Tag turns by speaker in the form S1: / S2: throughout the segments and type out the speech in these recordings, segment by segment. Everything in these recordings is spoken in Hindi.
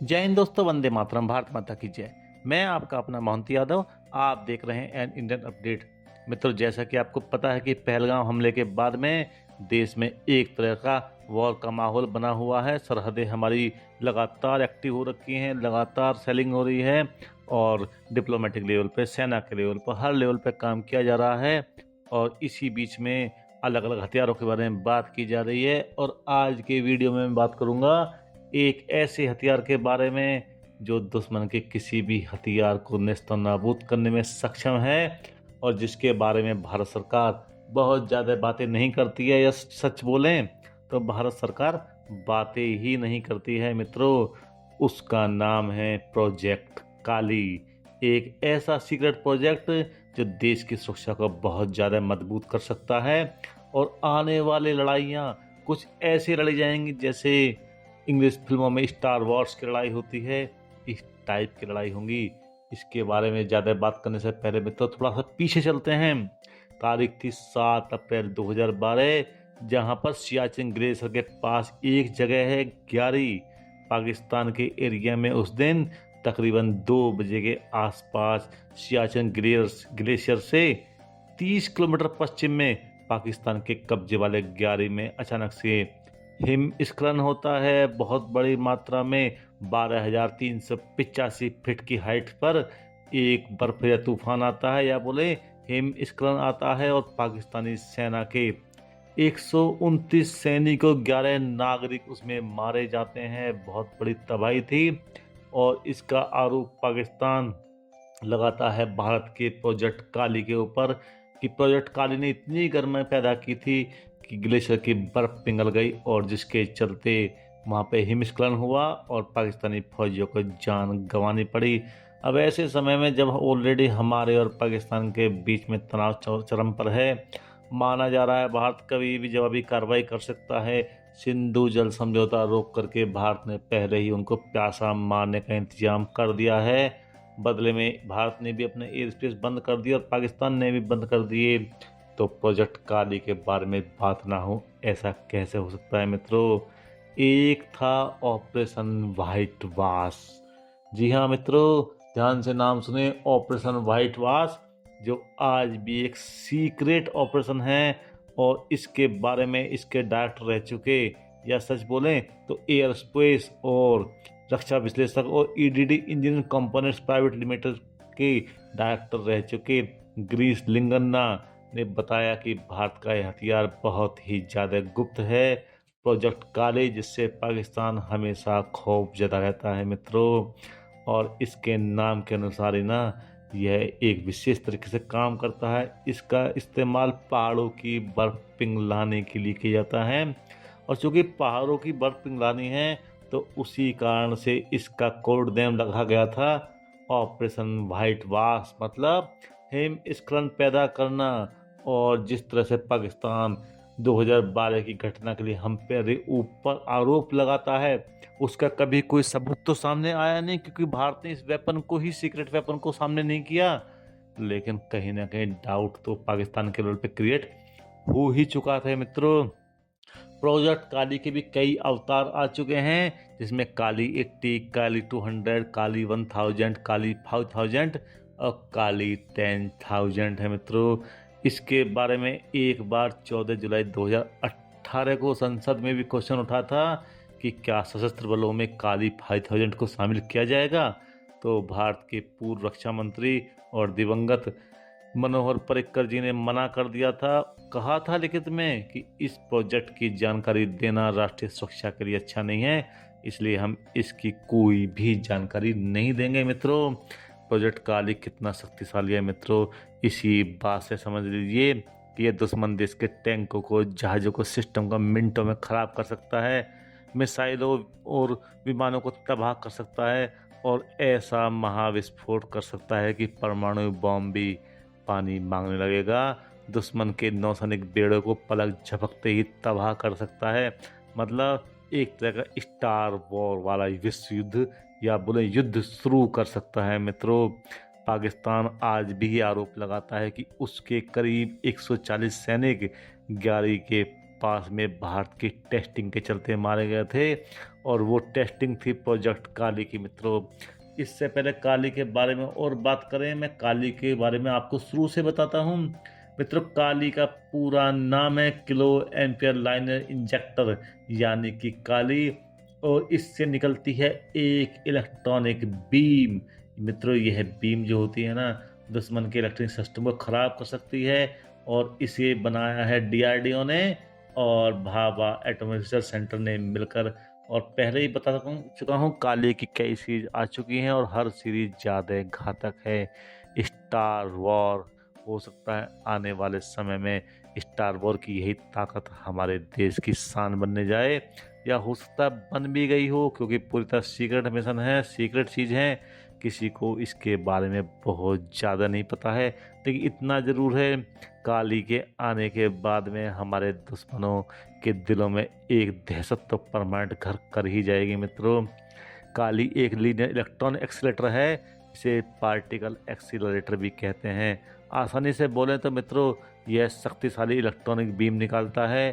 S1: जय हिंद दोस्तों, वंदे मातरम, भारत माता की जय। मैं आपका अपना मोहंती यादव। आप देख रहे हैं एन इंडियन अपडेट। मित्रों, जैसा कि आपको पता है कि पहलगाम हमले के बाद में देश में एक तरह का वॉर का माहौल बना हुआ है। सरहदें हमारी लगातार एक्टिव हो रखी हैं, लगातार सेलिंग हो रही है और डिप्लोमेटिक लेवल पे, सेना के लेवल पर, हर लेवल पे काम किया जा रहा है। और इसी बीच में अलग अलग हथियारों के बारे में बात की जा रही है। और आज के वीडियो में मैं बात करूंगा एक ऐसे हथियार के बारे में जो दुश्मन के किसी भी हथियार को नेस्तनाबूद करने में सक्षम है और जिसके बारे में भारत सरकार बहुत ज़्यादा बातें नहीं करती है, या सच बोलें तो भारत सरकार बातें ही नहीं करती है मित्रों। उसका नाम है प्रोजेक्ट काली। एक ऐसा सीक्रेट प्रोजेक्ट जो देश की सुरक्षा को बहुत ज़्यादा मजबूत कर सकता है और आने वाली लड़ाइयाँ कुछ ऐसी लड़ी जाएंगी जैसे इंग्लिश फिल्मों में स्टार वॉर्स की लड़ाई होती है, इस टाइप की लड़ाई होंगी। इसके बारे में ज़्यादा बात करने से पहले मित्रों थोड़ा सा पीछे चलते हैं। तारीख थी 7 अप्रैल 2012, जहां पर सियाचिन ग्लेशियर के पास एक जगह है ग्यारी, पाकिस्तान के एरिया में। उस दिन तकरीबन 2 बजे के आसपास सियाचिन ग्लेशियर से 30 किलोमीटर पश्चिम में पाकिस्तान के कब्जे वाले ग्यारी में अचानक से हिमस्खलन होता है। बहुत बड़ी मात्रा में 12,385 फीट की हाइट पर एक बर्फीला तूफान आता है, या बोले हिमस्खलन आता है, और पाकिस्तानी सेना के 129 सैनिकों, 11 नागरिक उसमें मारे जाते हैं। बहुत बड़ी तबाही थी और इसका आरोप पाकिस्तान लगाता है भारत के प्रोजेक्ट काली के ऊपर कि प्रोजेक्ट काली ने इतनी गर्मी पैदा की थी कि ग्लेशियर की बर्फ पिघल गई और जिसके चलते वहाँ पे हिमस्खलन हुआ और पाकिस्तानी फौजियों को जान गंवानी पड़ी। अब ऐसे समय में जब ऑलरेडी हमारे और पाकिस्तान के बीच में तनाव चरम पर है, माना जा रहा है भारत कभी भी जवाबी कार्रवाई कर सकता है। सिंधु जल समझौता रोक करके भारत ने पहले ही उनको प्यासा मारने का इंतजाम कर दिया है। बदले में भारत ने भी अपने एयर स्पेस बंद कर दिए और पाकिस्तान ने भी बंद कर दिए। तो प्रोजेक्ट काली के बारे में बात ना हो, ऐसा कैसे हो सकता है मित्रों। एक था ऑपरेशन व्हाइट वाश। जी हाँ मित्रों, ध्यान से नाम सुने, ऑपरेशन व्हाइट वाश, जो आज भी एक सीक्रेट ऑपरेशन है। और इसके बारे में इसके डायरेक्टर रह चुके, या सच बोलें तो एयर स्पेस और रक्षा विश्लेषक और EDD engineering components private limited के डायरेक्टर रह चुके गिरीश लिंगन्ना ने बताया कि भारत का यह हथियार बहुत ही ज़्यादा गुप्त है, प्रोजेक्ट काले, जिससे पाकिस्तान हमेशा खौफ ज़्यादा रहता है मित्रों। और इसके नाम के अनुसार ही ना, यह एक विशेष तरीके से काम करता है। इसका इस्तेमाल पहाड़ों की बर्फ पिघलाने के लिए किया जाता है, और चूँकि पहाड़ों की बर्फ पिघलानी है तो उसी कारण से इसका कोड नेम रखा गया था ऑपरेशन व्हाइट वाश, मतलब हिमस्खलन पैदा करना। और जिस तरह से पाकिस्तान 2012 की घटना के लिए हम पे ऊपर आरोप लगाता है, उसका कभी कोई सबूत तो सामने आया नहीं, क्योंकि भारत ने इस वेपन को ही, सीक्रेट वेपन को सामने नहीं किया। लेकिन कहीं ना कहीं डाउट तो पाकिस्तान के लेवल पे क्रिएट हो ही चुका था मित्रों। प्रोजेक्ट काली के भी कई अवतार आ चुके हैं, जिसमें काली 80, काली 200, काली 1000, काली 5000 और काली 10,000 है मित्रों। इसके बारे में एक बार 14 जुलाई 2018 को संसद में भी क्वेश्चन उठा था कि क्या सशस्त्र बलों में काली 5000 को शामिल किया जाएगा। तो भारत के पूर्व रक्षा मंत्री और दिवंगत मनोहर पर्रिकर जी ने मना कर दिया था। कहा था लिखित में कि इस प्रोजेक्ट की जानकारी देना राष्ट्रीय सुरक्षा के लिए अच्छा नहीं है, इसलिए हम इसकी कोई भी जानकारी नहीं देंगे मित्रों। प्रोजेक्ट काली कितना शक्तिशाली है मित्रों, इसी बात से समझ लीजिए कि ये दुश्मन देश के टैंकों को, जहाज़ों को, सिस्टम को मिनटों में ख़राब कर सकता है, मिसाइलों और विमानों को तबाह कर सकता है, और ऐसा महाविस्फोट कर सकता है कि परमाणु बॉम्ब भी पानी मांगने लगेगा। दुश्मन के नौसैनिक बेड़ों को पलक झपकते ही तबाह कर सकता है। मतलब एक तरह का स्टार वॉर वाला विश्व युद्ध, या बोले युद्ध शुरू कर सकता है मित्रों। पाकिस्तान आज भी आरोप लगाता है कि उसके करीब 140 सैनिक ग्यारी के पास में भारत की टेस्टिंग के चलते मारे गए थे, और वो टेस्टिंग थी प्रोजेक्ट काली की मित्रों। इससे पहले काली के बारे में और बात करें, मैं काली के बारे में आपको शुरू से बताता हूँ। मित्रों, काली का पूरा नाम है किलो एम्पियर लाइनर इंजेक्टर, यानी कि काली, और इससे निकलती है एक इलेक्ट्रॉनिक बीम। मित्रों, यह बीम जो होती है ना, दुश्मन के इलेक्ट्रॉनिक सिस्टम को खराब कर सकती है, और इसे बनाया है डीआरडीओ ने और भाभा एटॉमिक रिसर्च सेंटर ने मिलकर। और पहले ही बता चुका हूँ, काली की कई सीरीज आ चुकी हैं और हर सीरीज ज़्यादा घातक है। स्टार वॉर, हो सकता है आने वाले समय में स्टार वॉर की यही ताकत हमारे देश की शान बनने जाए, या हो सकता है बन भी गई हो, क्योंकि पूरी तरह सीक्रेट मिशन है, सीक्रेट चीज़ है, किसी को इसके बारे में बहुत ज़्यादा नहीं पता है। लेकिन इतना ज़रूर है, काली के आने के बाद में हमारे दुश्मनों के दिलों में एक दहशत तो परमानेंट घर कर ही जाएगी मित्रों। काली एक लीनियर इलेक्ट्रॉन एक्सीलरेटर है, इसे पार्टिकल एक्सीलरेटर भी कहते हैं। आसानी से बोलें तो मित्रों, यह शक्तिशाली इलेक्ट्रॉनिक बीम निकालता है।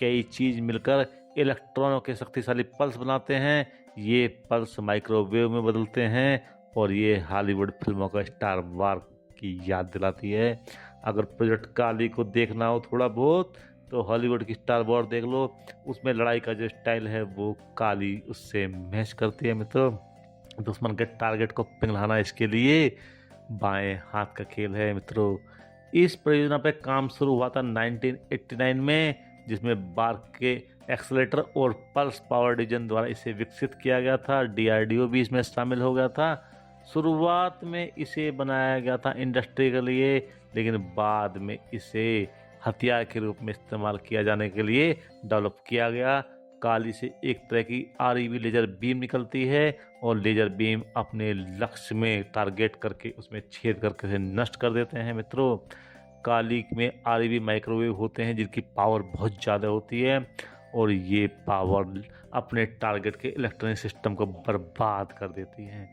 S1: कई चीज़ मिलकर इलेक्ट्रॉनों के शक्तिशाली पल्स बनाते हैं। ये पल्स माइक्रोवेव में बदलते हैं और ये हॉलीवुड फिल्मों का स्टार वार की याद दिलाती है। अगर प्रोजेक्ट काली को देखना हो थोड़ा बहुत, तो हॉलीवुड की स्टार वॉर देख लो। उसमें लड़ाई का जो स्टाइल है वो काली उससे मैच करती है मित्रों। दुश्मन के टारगेट को पिघलाना इसके लिए बाएं हाथ का खेल है मित्रों। इस परियोजना पे काम शुरू हुआ था 1989 में, जिसमें बार्क के एक्सेलेरेटर और पल्स पावर डिवीजन द्वारा इसे विकसित किया गया था। डीआरडीओ भी इसमें शामिल हो गया था। शुरुआत में इसे बनाया गया था इंडस्ट्री के लिए, लेकिन बाद में इसे हथियार के रूप में इस्तेमाल किया जाने के लिए डेवलप किया गया। काली से एक तरह की आरईबी लेजर बीम निकलती है और लेजर बीम अपने लक्ष्य में टारगेट करके उसमें छेद करके उसे नष्ट कर देते हैं मित्रों। काली में आरईबी माइक्रोवेव होते हैं जिनकी पावर बहुत ज़्यादा होती है, और ये पावर अपने टारगेट के इलेक्ट्रॉनिक सिस्टम को बर्बाद कर देती है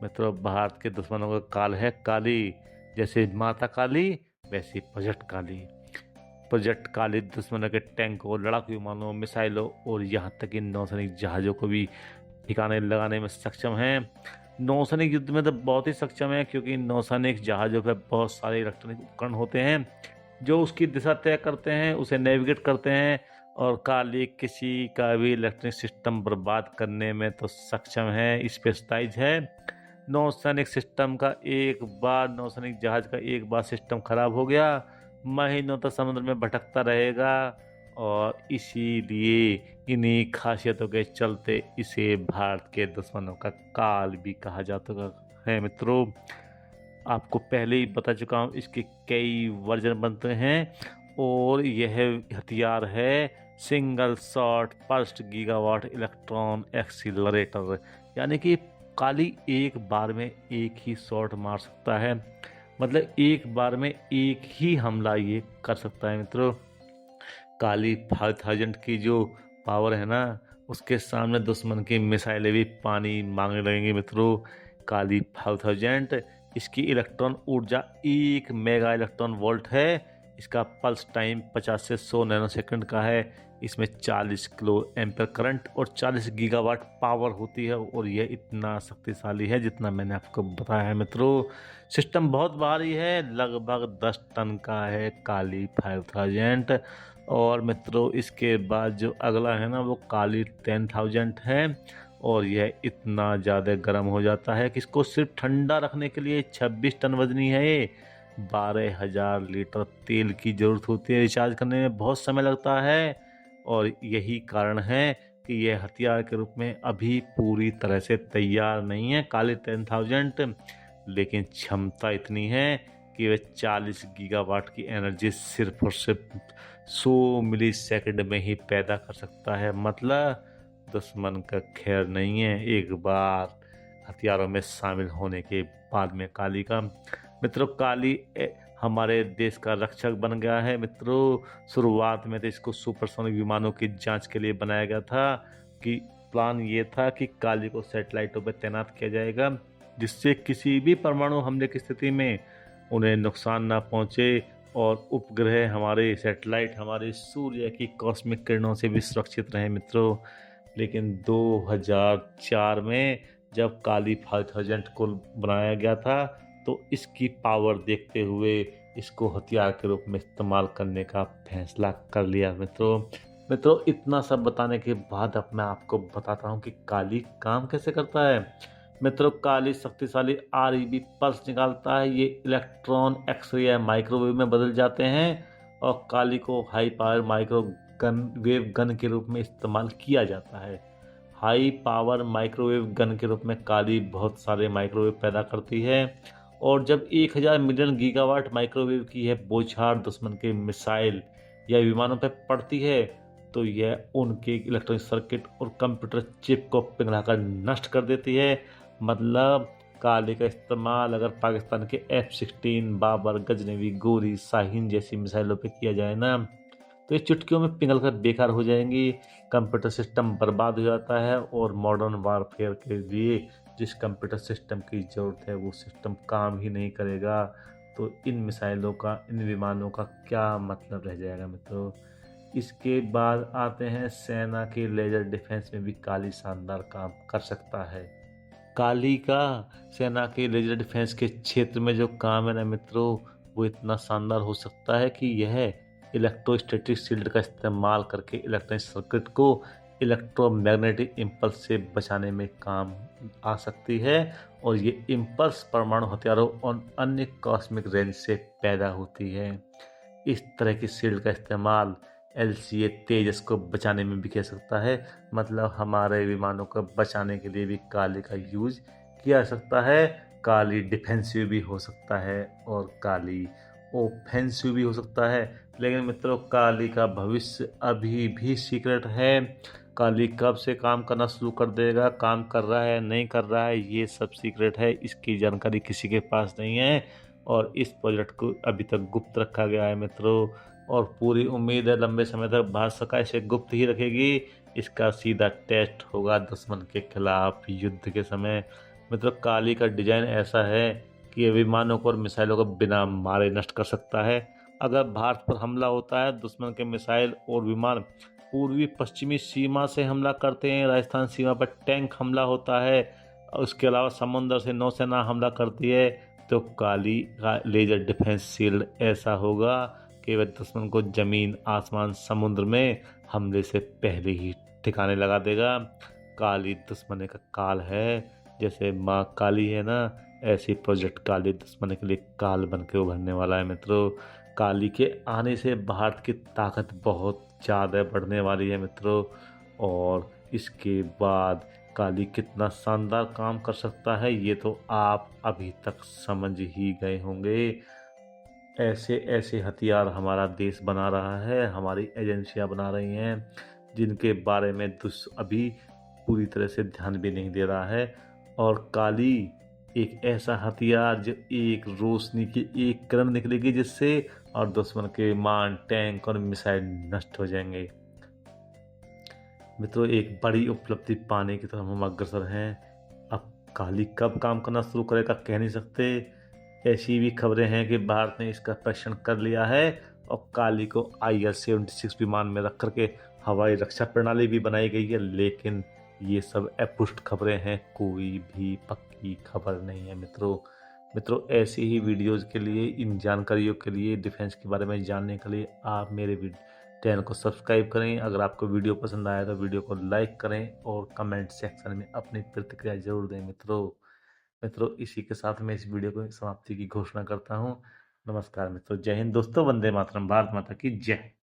S1: मित्रों। भारत के दुश्मनों का काल है काली, जैसे माता काली वैसे प्रोजेक्ट काली। प्रोजेक्ट काली दुश्मनों के टैंकों, लड़ाकू विमानों, मिसाइलों और यहाँ तक कि नौसैनिक जहाज़ों को भी ठिकाने लगाने में सक्षम हैं। नौसैनिक युद्ध में तो बहुत ही सक्षम है, क्योंकि नौसैनिक जहाज़ों पर बहुत सारे इलेक्ट्रॉनिक उपकरण होते हैं जो उसकी दिशा तय करते हैं, उसे नेविगेट करते हैं, और काली किसी का भी इलेक्ट्रॉनिक सिस्टम बर्बाद करने में तो सक्षम है, स्पेशलाइज है। नौसैनिक सिस्टम का एक बार नौसैनिक जहाज का एक बार सिस्टम खराब हो गया, महीनों तक समुद्र में भटकता रहेगा, और इसीलिए इन्हीं खासियतों के चलते इसे भारत के दुश्मनों का काल भी कहा जाता है मित्रों। आपको पहले ही बता चुका हूँ, इसके कई वर्जन बनते हैं, और यह हथियार है single shot pulsed gigawatt electron accelerator, यानी कि काली एक बार में एक ही शॉट मार सकता है। मतलब एक बार में एक ही हमला ये कर सकता है मित्रों। काली 5000 की जो पावर है ना, उसके सामने दुश्मन की मिसाइलें भी पानी मांगने लगेंगी मित्रों। काली 5000, इसकी इलेक्ट्रॉन ऊर्जा 1 मेगा इलेक्ट्रॉन वोल्ट है। इसका पल्स टाइम 50 से 100 नैनोसेकंड का है। इसमें 40 किलो एम्पेयर करंट और 40 गीगावाट पावर होती है, और यह इतना शक्तिशाली है जितना मैंने आपको बताया है मित्रों। सिस्टम बहुत भारी है, लगभग 10 टन का है काली 5000। और मित्रों, इसके बाद जो अगला है ना, वो काली 10,000 है, और यह इतना ज़्यादा गर्म हो जाता है कि इसको सिर्फ ठंडा रखने के लिए 26 टन वजनी है ये। 12,000 लीटर तेल की ज़रूरत होती है, रिचार्ज करने में बहुत समय लगता है, और यही कारण है कि यह हथियार के रूप में अभी पूरी तरह से तैयार नहीं है काली 10,000। लेकिन क्षमता इतनी है कि वह 40 गीगावाट की एनर्जी सिर्फ और सिर्फ 100 मिली सेकेंड में ही पैदा कर सकता है। मतलब दुश्मन का खैर नहीं है एक बार हथियारों में शामिल होने के बाद में काली का। मित्रों, काली हमारे देश का रक्षक बन गया है मित्रों। शुरुआत में तो इसको सुपरसोनिक विमानों की जांच के लिए बनाया गया था, कि प्लान ये था कि काली को सैटेलाइटों पर तैनात किया जाएगा, जिससे किसी भी परमाणु हमले की स्थिति में उन्हें नुकसान ना पहुंचे, और उपग्रह हमारे सैटेलाइट हमारे सूर्य की कॉस्मिक किरणों से भी सुरक्षित रहे मित्रों। लेकिन 2004 में जब काली 5000 को बनाया गया था, तो इसकी पावर देखते हुए इसको हथियार के रूप में इस्तेमाल करने का फैसला कर लिया मित्रों। मित्रों, इतना सब बताने के बाद अब मैं आपको बताता हूँ कि काली काम कैसे करता है। मित्रों, काली शक्तिशाली आरईबी पल्स निकालता है। ये इलेक्ट्रॉन एक्सरे या माइक्रोवेव में बदल जाते हैं और काली को high power micro gun wave gun के रूप में इस्तेमाल किया जाता है। हाई पावर माइक्रोवेव गन के रूप में काली बहुत सारे माइक्रोवेव पैदा करती है और जब 1000 मिलियन गीगावाट माइक्रोवेव की यह बौछार दुश्मन के मिसाइल या विमानों पर पड़ती है, तो यह उनके इलेक्ट्रॉनिक सर्किट और कंप्यूटर चिप को पिघलाकर नष्ट कर देती है। मतलब काले का इस्तेमाल अगर पाकिस्तान के F-16, बाबर, गजनवी, गोरी, शाहीन जैसी मिसाइलों पे किया जाए ना, तो ये चुटकियों में पिघल कर बेकार हो जाएंगी। कंप्यूटर सिस्टम बर्बाद हो जाता है और मॉडर्न वारफेयर के लिए जिस कंप्यूटर सिस्टम की ज़रूरत है वो सिस्टम काम ही नहीं करेगा। तो इन मिसाइलों का, इन विमानों का क्या मतलब रह जाएगा मित्रों। इसके बाद आते हैं सेना के लेजर डिफेंस में भी काली शानदार काम कर सकता है। काली का सेना के लेजर डिफेंस के क्षेत्र में जो काम है ना मित्रों, वो इतना शानदार हो सकता है कि यह इलेक्ट्रोस्टैटिक शील्ड का इस्तेमाल करके इलेक्ट्रॉनिक सर्किट को इलेक्ट्रोमैग्नेटिक इम्पल्स से बचाने में काम आ सकती है और ये इम्पल्स परमाणु हथियारों और अन्य कॉस्मिक रेंज से पैदा होती है। इस तरह की शील्ड का इस्तेमाल LCA तेजस को बचाने में भी किया सकता है। मतलब हमारे विमानों को बचाने के लिए भी काली का यूज किया जा सकता है। काली डिफेंसिव भी हो सकता है और काली ओफेंसिव भी हो सकता है। लेकिन मित्रों, काली का भविष्य अभी भी सीक्रेट है। काली कब से काम करना शुरू कर देगा, काम कर रहा है नहीं कर रहा है, ये सब सीक्रेट है। इसकी जानकारी किसी के पास नहीं है और इस प्रोजेक्ट को अभी तक गुप्त रखा गया है मित्रों। और पूरी उम्मीद है लंबे समय तक भारत सरकार इसे गुप्त ही रखेगी। इसका सीधा टेस्ट होगा दुश्मन के खिलाफ युद्ध के समय। मित्रों, काली का डिजाइन ऐसा है कि ये विमानों को और मिसाइलों को बिना मारे नष्ट कर सकता है। अगर भारत पर हमला होता है, दुश्मन के मिसाइल और विमान पूर्वी पश्चिमी सीमा से हमला करते हैं, राजस्थान सीमा पर टैंक हमला होता है, उसके अलावा समुद्र से नौसेना हमला करती है, तो काली का लेजर डिफेंस शील्ड ऐसा होगा कि वह दुश्मन को जमीन, आसमान, समुद्र में हमले से पहले ही ठिकाने लगा देगा। काली दुश्मन का काल है। जैसे माँ काली है ना, ऐसी प्रोजेक्ट काली दुश्मन के लिए काल बन के उभरने वाला है मित्रों। काली के आने से भारत की ताकत बहुत ज़्यादा बढ़ने वाली है मित्रों। और इसके बाद काली कितना शानदार काम कर सकता है ये तो आप अभी तक समझ ही गए होंगे। ऐसे ऐसे हथियार हमारा देश बना रहा है, हमारी एजेंसियां बना रही हैं, जिनके बारे में अभी पूरी तरह से ध्यान भी नहीं दे रहा है। और काली एक ऐसा हथियार जो एक रोशनी की एक किरण निकलेगी जिससे, और दुश्मन के मान, टैंक और मिसाइल नष्ट हो जाएंगे। मित्रों, एक बड़ी उपलब्धि पाने की तरफ हम अग्रसर हैं। अब काली कब काम करना शुरू करेगा कह नहीं सकते। ऐसी भी खबरें हैं कि भारत ने इसका परीक्षण कर लिया है और काली को IL-76 विमान में रख करके हवाई रक्षा प्रणाली भी बनाई गई है। लेकिन ये सब अपुष्ट खबरें हैं, कोई भी पक्की खबर नहीं है मित्रों। मित्रों, ऐसी ही वीडियोज़ के लिए, इन जानकारियों के लिए, डिफेंस के बारे में जानने के लिए आप मेरे चैनल को सब्सक्राइब करें। अगर आपको वीडियो पसंद आया तो वीडियो को लाइक करें और कमेंट सेक्शन में अपनी प्रतिक्रिया जरूर दें मित्रों। मित्रों, इसी के साथ मैं इस वीडियो को समाप्ति की घोषणा करता हूँ। नमस्कार मित्रों, जय हिंद दोस्तों, वंदे मातरम, भारत माता की जय।